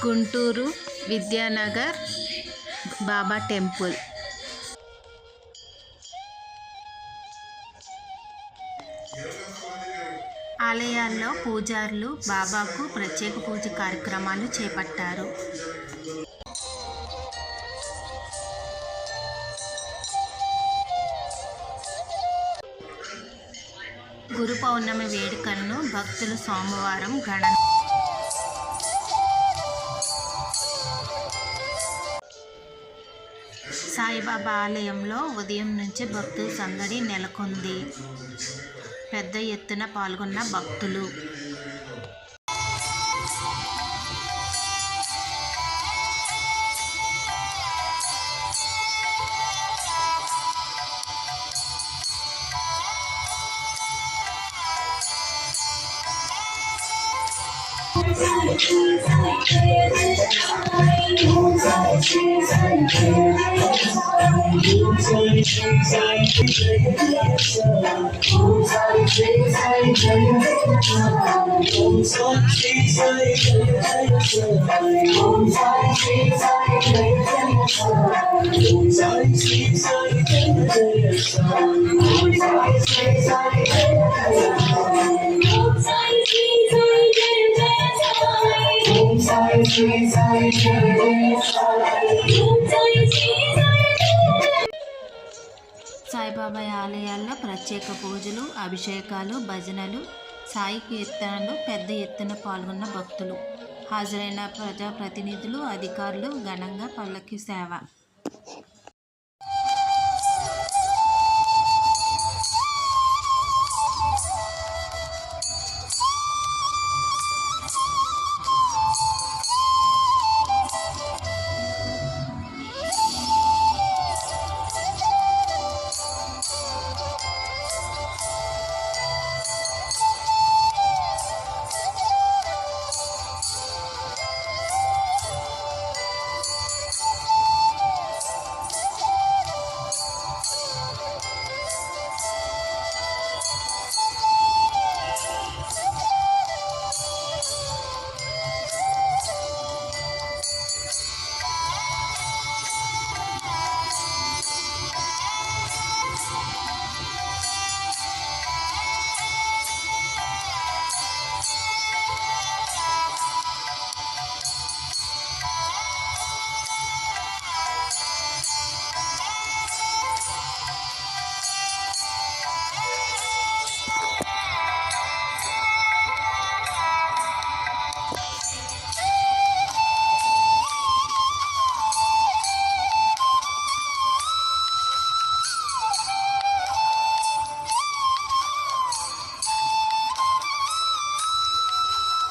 గుంటూరు విద్యానగర్ బాబా temple. ఆలయాల్లో పూజారులు బాబాకు ప్రత్యేక పూజ కార్యక్రమాలు చేపట్టారు. గురు పౌర్ణమి వేడుకలను భక్తులు సోమవారం సాయిబాబా ఆలయంలో ఉదయం నుంచి భక్తుల సందడి నెలకొంది. పెద్ద ఎత్తున పాల్గొన్న భక్తులు సాయిబాబా ఆలయాల్లో ప్రత్యేక పూజలు, అభిషేకాలు, భజనలు, సాయి కీర్తనలు, పెద్ద ఎత్తున పాల్గొన్న భక్తులు, హాజరైన ప్రజాప్రతినిధులు, అధికారులు ఘనంగా పల్లకి సేవ.